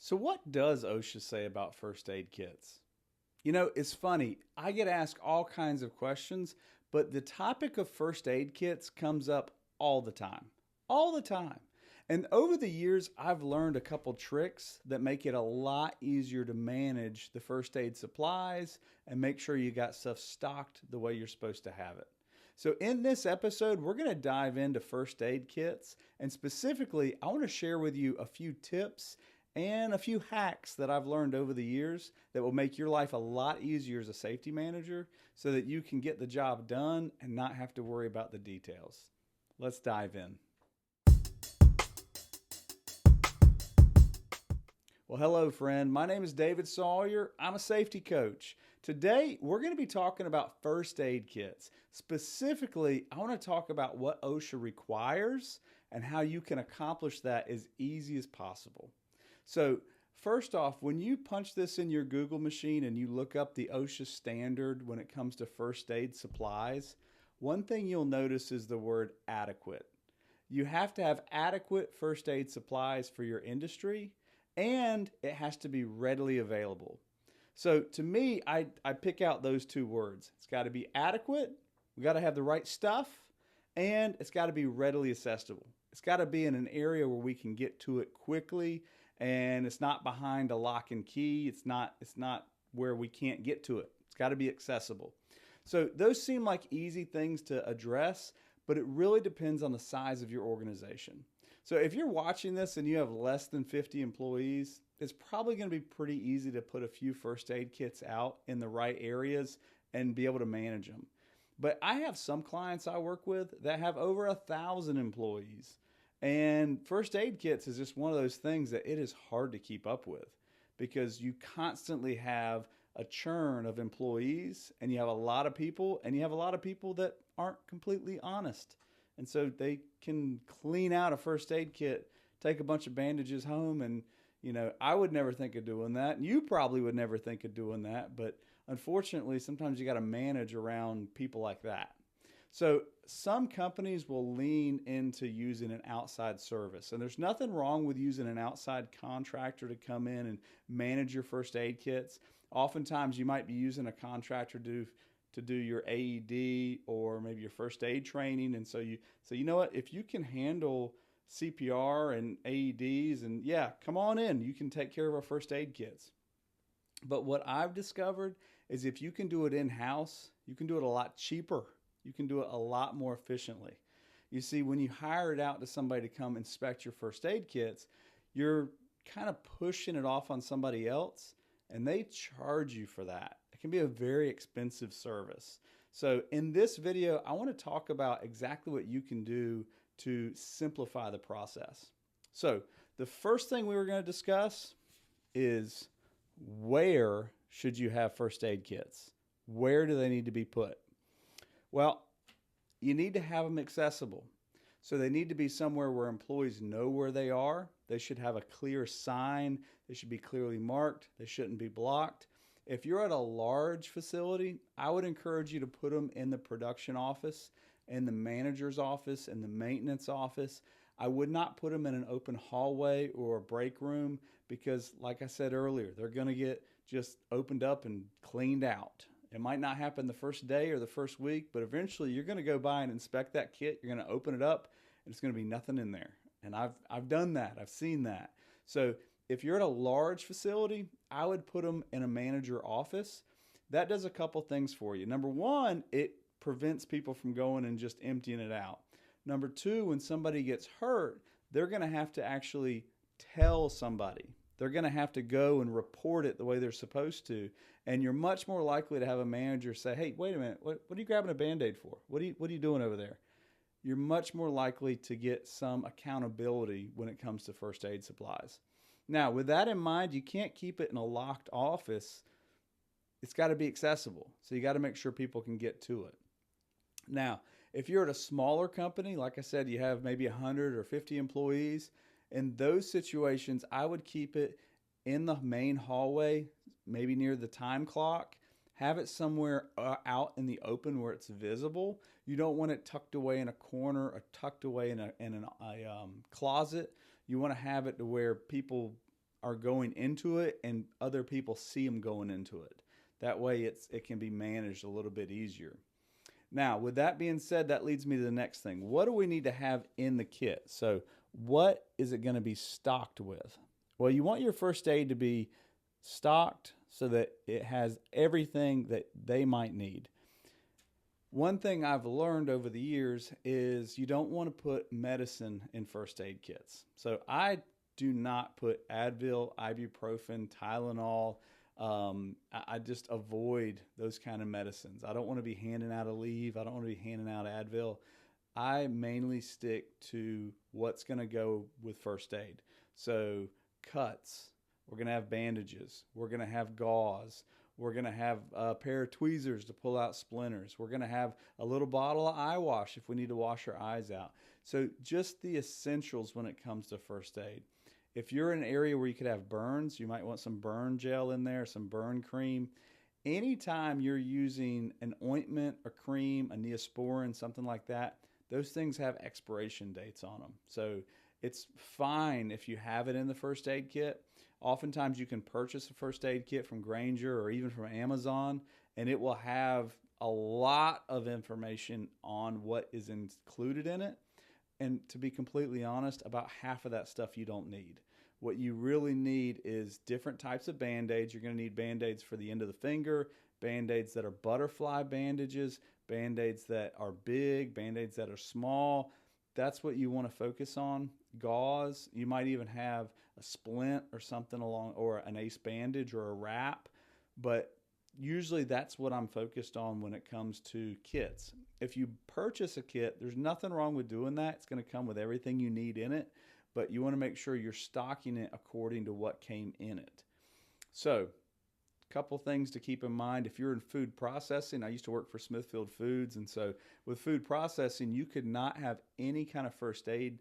So, what does OSHA say about first aid kits? It's funny. I get asked all kinds of questions, but the topic of first aid kits comes up all the time. All the time. And over the years, I've learned a couple tricks that make it a lot easier to manage the first aid supplies and make sure you got stuff stocked the way you're supposed to have it. So, in this episode, we're going to dive into first aid kits. And specifically, I want to share with you a few tips and a few hacks that I've learned over the years that will make your life a lot easier as a safety manager so that you can get the job done and not have to worry about the details. Let's dive in. Well, hello, friend. My name is David Sawyer. I'm a safety coach. Today, we're going to be talking about first aid kits. Specifically, I want to talk about what OSHA requires and how you can accomplish that as easy as possible. So, first off, when you punch this in your Google machine and you look up the OSHA standard when it comes to first aid supplies, one thing you'll notice is the word adequate. You have to have adequate first aid supplies for your industry, and it has to be readily available. So to me, I pick out those two words. It's got to be adequate, we got to have the right stuff, and it's got to be readily accessible. It's got to be in an area where we can get to it quickly, and it's not behind a lock and key. It's not where we can't get to it. It's got to be accessible. So those seem like easy things to address, but it really depends on the size of your organization. So if you're watching this and you have less than 50 employees, it's probably going to be pretty easy to put a few first aid kits out in the right areas and be able to manage them. But I have some clients I work with that have over 1,000 employees. And first aid kits is just one of those things that it is hard to keep up with because you constantly have a churn of employees and you have a lot of people that aren't completely honest. And so they can clean out a first aid kit, take a bunch of bandages home, and I would never think of doing that. And you probably would never think of doing that, but unfortunately, sometimes you got to manage around people like that. So some companies will lean into using an outside service, and there's nothing wrong with using an outside contractor to come in and manage your first aid kits. Oftentimes, you might be using a contractor to do your AED or maybe your first aid training. And so you know what, if you can handle CPR and AEDs, and yeah, come on in, you can take care of our first aid kits. But what I've discovered is if you can do it in-house, you can do it a lot cheaper. You can do it a lot more efficiently. You see, when you hire it out to somebody to come inspect your first aid kits, you're kind of pushing it off on somebody else, and they charge you for that. It can be a very expensive service. So in this video, I want to talk about exactly what you can do to simplify the process. So the first thing we were going to discuss is where should you have first aid kits? Where do they need to be put? Well, you need to have them accessible. So they need to be somewhere where employees know where they are. They should have a clear sign. They should be clearly marked. They shouldn't be blocked. If you're at a large facility, I would encourage you to put them in the production office, in the manager's office, in the maintenance office. I would not put them in an open hallway or a break room because, like I said earlier, they're going to get just opened up and cleaned out. It might not happen the first day or the first week, but eventually you're going to go by and inspect that kit. You're going to open it up, and it's going to be nothing in there. And I've done that. I've seen that. So if you're at a large facility, I would put them in a manager office. That does a couple things for you. Number one, it prevents people from going and just emptying it out. Number two, when somebody gets hurt, they're going to have to actually tell somebody. They're going to have to go and report it the way they're supposed to. And you're much more likely to have a manager say, hey, wait a minute, what are you grabbing a Band-Aid for? What are you doing over there? You're much more likely to get some accountability when it comes to first aid supplies. Now, with that in mind, you can't keep it in a locked office. It's got to be accessible. So you got to make sure people can get to it. Now, if you're at a smaller company, like I said, you have maybe 100 or 50 employees, in those situations, I would keep it in the main hallway, maybe near the time clock. Have it somewhere out in the open where it's visible. You don't want it tucked away in a corner or tucked away in a closet. You want to have it to where people are going into it and other people see them going into it. That way it can be managed a little bit easier. Now, with that being said, that leads me to the next thing. What do we need to have in the kit? So what is it going to be stocked with? Well, you want your first aid to be stocked so that it has everything that they might need. One thing I've learned over the years is you don't want to put medicine in first aid kits. So I do not put Advil, ibuprofen, Tylenol. I just avoid those kind of medicines. I don't want to be handing out Aleve. I don't want to be handing out Advil. I mainly stick to what's going to go with first aid. So cuts, we're going to have bandages, we're going to have gauze, we're going to have a pair of tweezers to pull out splinters, we're going to have a little bottle of eye wash if we need to wash our eyes out. So just the essentials when it comes to first aid. If you're in an area where you could have burns, you might want some burn gel in there, some burn cream. Anytime you're using an ointment, a cream, a Neosporin, something like that, those things have expiration dates on them. So it's fine if you have it in the first aid kit. Oftentimes you can purchase a first aid kit from Grainger or even from Amazon, and it will have a lot of information on what is included in it. And to be completely honest, about half of that stuff you don't need. What you really need is different types of Band-Aids. You're going to need Band-Aids for the end of the finger, Band-Aids that are butterfly bandages, Band-Aids that are big, Band-Aids that are small. That's what you want to focus on. Gauze, you might even have a splint or something along, or an ace bandage or a wrap. But usually that's what I'm focused on when it comes to kits. If you purchase a kit, there's nothing wrong with doing that. It's going to come with everything you need in it, but you want to make sure you're stocking it according to what came in it. So, a couple things to keep in mind. If you're in food processing, I used to work for Smithfield Foods, and so with food processing, you could not have any kind of first aid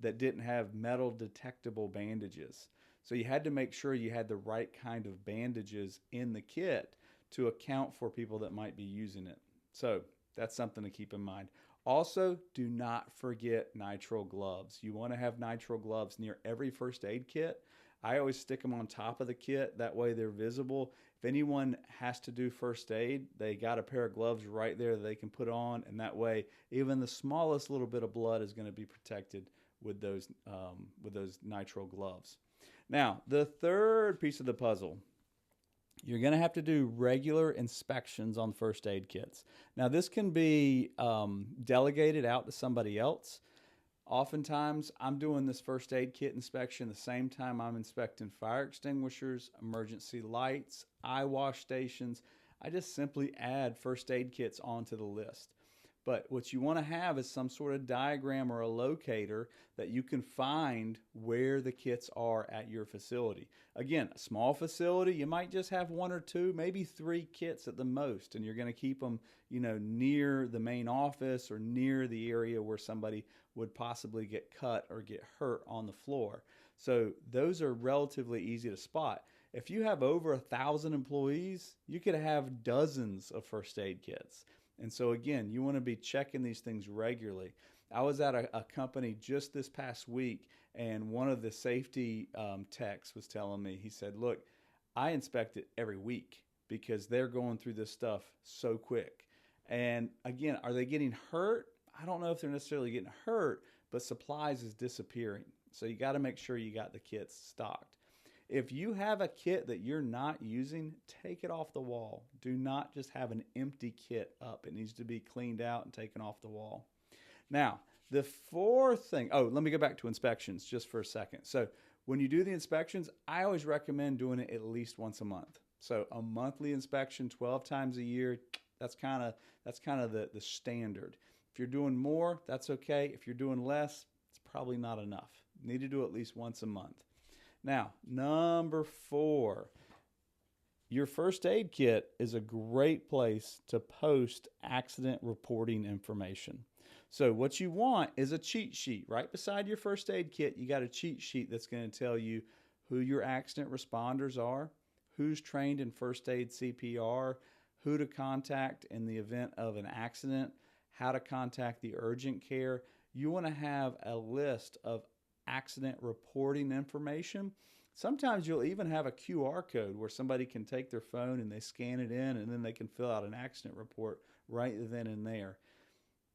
that didn't have metal detectable bandages. So you had to make sure you had the right kind of bandages in the kit to account for people that might be using it. So that's something to keep in mind. Also, do not forget nitrile gloves. You want to have nitrile gloves near every first aid kit. I always stick them on top of the kit. That way they're visible. If anyone has to do first aid, they got a pair of gloves right there that they can put on, and that way even the smallest little bit of blood is going to be protected with those nitrile gloves. Now, the third piece of the puzzle, you're going to have to do regular inspections on first aid kits. Now, this can be delegated out to somebody else. Oftentimes, I'm doing this first aid kit inspection the same time I'm inspecting fire extinguishers, emergency lights, eye wash stations. I just simply add first aid kits onto the list. But what you want to have is some sort of diagram or a locator that you can find where the kits are at your facility. Again, a small facility, you might just have one or two, maybe 3 kits at the most, and you're going to keep them, near the main office or near the area where somebody would possibly get cut or get hurt on the floor. So those are relatively easy to spot. If you have over 1,000 employees, you could have dozens of first aid kits. And so again, you want to be checking these things regularly. I was at a company just this past week, and one of the safety techs was telling me, he said, look, I inspect it every week because they're going through this stuff so quick. And again, are they getting hurt? I don't know if they're necessarily getting hurt, but supplies is disappearing. So you got to make sure you got the kits stocked. If you have a kit that you're not using, take it off the wall. Do not just have an empty kit up. It needs to be cleaned out and taken off the wall. Now, the fourth thing, let me go back to inspections just for a second. So when you do the inspections, I always recommend doing it at least once a month. So a monthly inspection 12 times a year, that's kind of the standard. If you're doing more, that's okay. If you're doing less, it's probably not enough. You need to do at least once a month. Now, number 4, your first aid kit is a great place to post accident reporting information. So what you want is a cheat sheet. Right beside your first aid kit, you got a cheat sheet that's going to tell you who your accident responders are, who's trained in first aid CPR, who to contact in the event of an accident, how to contact the urgent care. You want to have a list of accident reporting information Sometimes you'll even have a QR code where somebody can take their phone and they scan it in, and then they can fill out an accident report right then and there.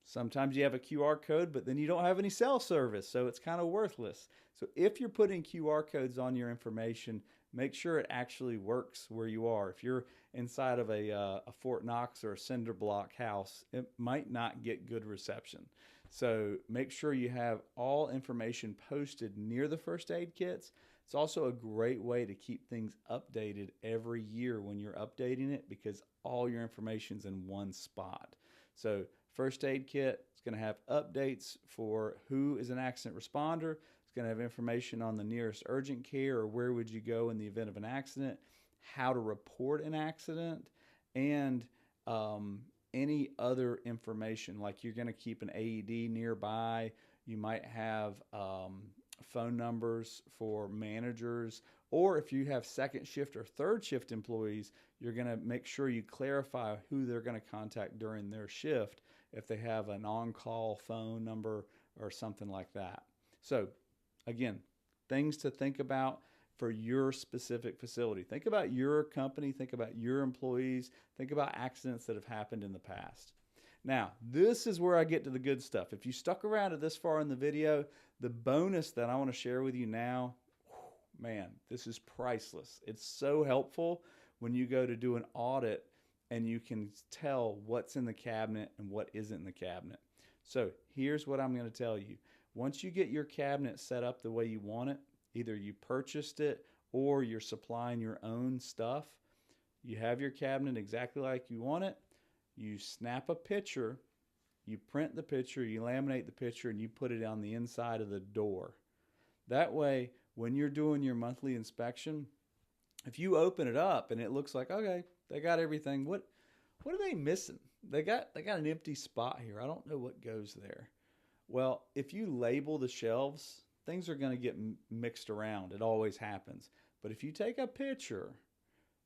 Sometimes you have a QR code, but then you don't have any cell service, so it's kind of worthless. So if you're putting QR codes on your information, make sure it actually works where you are. If you're inside of a Fort Knox or a cinder block house, it might not get good reception. So make sure you have all information posted near the first aid kits. It's also a great way to keep things updated every year when you're updating it, because all your information's in one spot. So first aid kit is going to have updates for who is an accident responder. It's going to have information on the nearest urgent care, or where would you go in the event of an accident, how to report an accident, and any other information. Like, you're going to keep an AED nearby. You might have phone numbers for managers, or if you have second shift or third shift employees, you're going to make sure you clarify who they're going to contact during their shift if they have an on-call phone number or something like that. So again, things to think about for your specific facility. Think about your company, think about your employees, think about accidents that have happened in the past. Now, this is where I get to the good stuff. If you stuck around to this far in the video, the bonus that I want to share with you now, man, this is priceless. It's so helpful when you go to do an audit and you can tell what's in the cabinet and what isn't in the cabinet. So here's what I'm going to tell you. Once you get your cabinet set up the way you want it, either you purchased it or you're supplying your own stuff, you have your cabinet exactly like you want it, you snap a picture, you print the picture, you laminate the picture, and you put it on the inside of the door. That way, when you're doing your monthly inspection, if you open it up and it looks like, okay, they got everything, what are they missing? They got an empty spot here. I don't know what goes there. Well, if you label the shelves, things are going to get mixed around. It always happens. But if you take a picture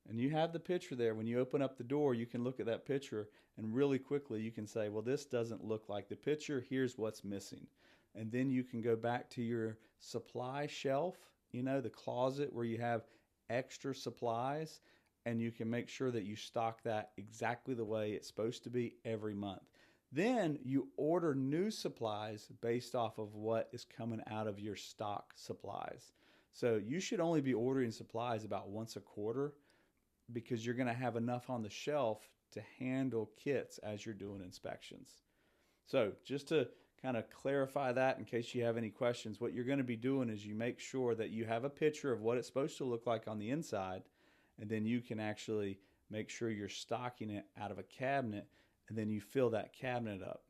and you have the picture there, when you open up the door, you can look at that picture and really quickly you can say, well, this doesn't look like the picture. Here's what's missing. And then you can go back to your supply shelf, the closet where you have extra supplies, and you can make sure that you stock that exactly the way it's supposed to be every month. Then you order new supplies based off of what is coming out of your stock supplies. So you should only be ordering supplies about once a quarter, because you're going to have enough on the shelf to handle kits as you're doing inspections. So just to kind of clarify that in case you have any questions, what you're going to be doing is you make sure that you have a picture of what it's supposed to look like on the inside, and then you can actually make sure you're stocking it out of a cabinet, and then you fill that cabinet up.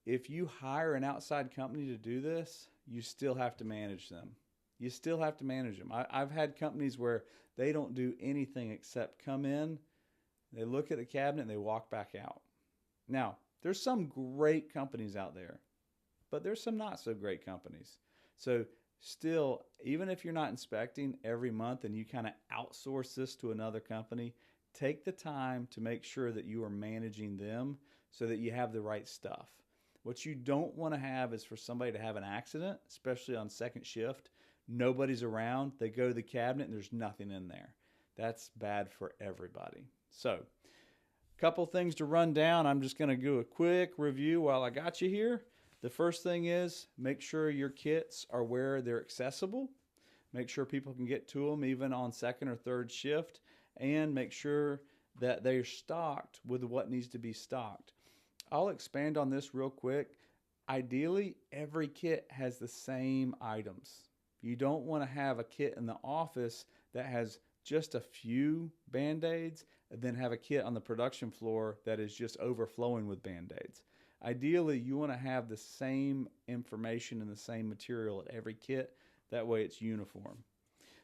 If you hire an outside company to do this, you still have to manage them. You still have to manage them. I've had companies where they don't do anything except come in, they look at the cabinet, and they walk back out. Now, there's some great companies out there, but there's some not so great companies. So still, even if you're not inspecting every month and you kind of outsource this to another company, take the time to make sure that you are managing them so that you have the right stuff. What you don't want to have is for somebody to have an accident, especially on second shift. Nobody's around. They go to the cabinet and there's nothing in there. That's bad for everybody. So, a couple things to run down. I'm just going to do a quick review while I got you here. The first thing is make sure your kits are where they're accessible. Make sure people can get to them even on second or third shift, and make sure that they're stocked with what needs to be stocked. I'll expand on this real quick. Ideally, every kit has the same items. You don't want to have a kit in the office that has just a few Band-Aids and then have a kit on the production floor that is just overflowing with Band-Aids. Ideally, you want to have the same information and the same material at every kit. That way it's uniform.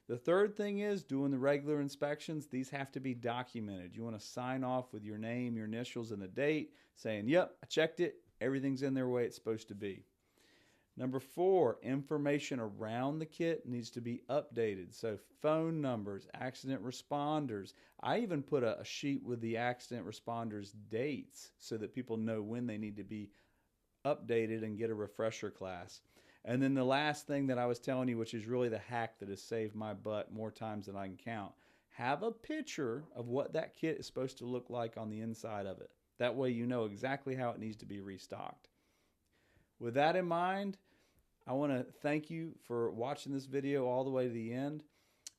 The third thing is doing the regular inspections. These have to be documented. You want to sign off with your name, your initials, and the date saying, yep, I checked it. Everything's in there the way it's supposed to be. Number 4, information around the kit needs to be updated. So phone numbers, accident responders. I even put a sheet with the accident responders' dates so that people know when they need to be updated and get a refresher class. And then the last thing that I was telling you, which is really the hack that has saved my butt more times than I can count, have a picture of what that kit is supposed to look like on the inside of it. That way you know exactly how it needs to be restocked. With that in mind, I want to thank you for watching this video all the way to the end.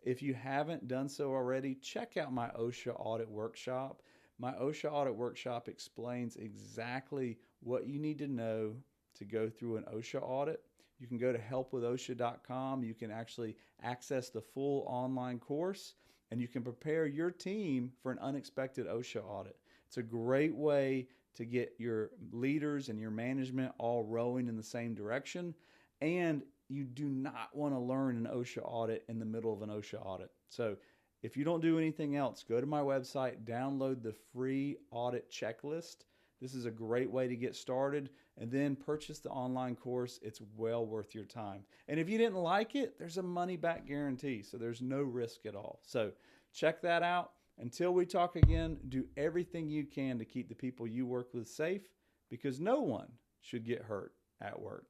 If you haven't done so already, check out my OSHA audit workshop. My OSHA audit workshop explains exactly what you need to know to go through an OSHA audit. You can go to helpwithosha.com. You can actually access the full online course, and you can prepare your team for an unexpected OSHA audit. It's a great way to get your leaders and your management all rowing in the same direction. And you do not want to learn an OSHA audit in the middle of an OSHA audit. So if you don't do anything else, go to my website, download the free audit checklist. This is a great way to get started, and then purchase the online course. It's well worth your time. And if you didn't like it, there's a money-back guarantee, so there's no risk at all. So check that out. Until we talk again, do everything you can to keep the people you work with safe, because no one should get hurt at work.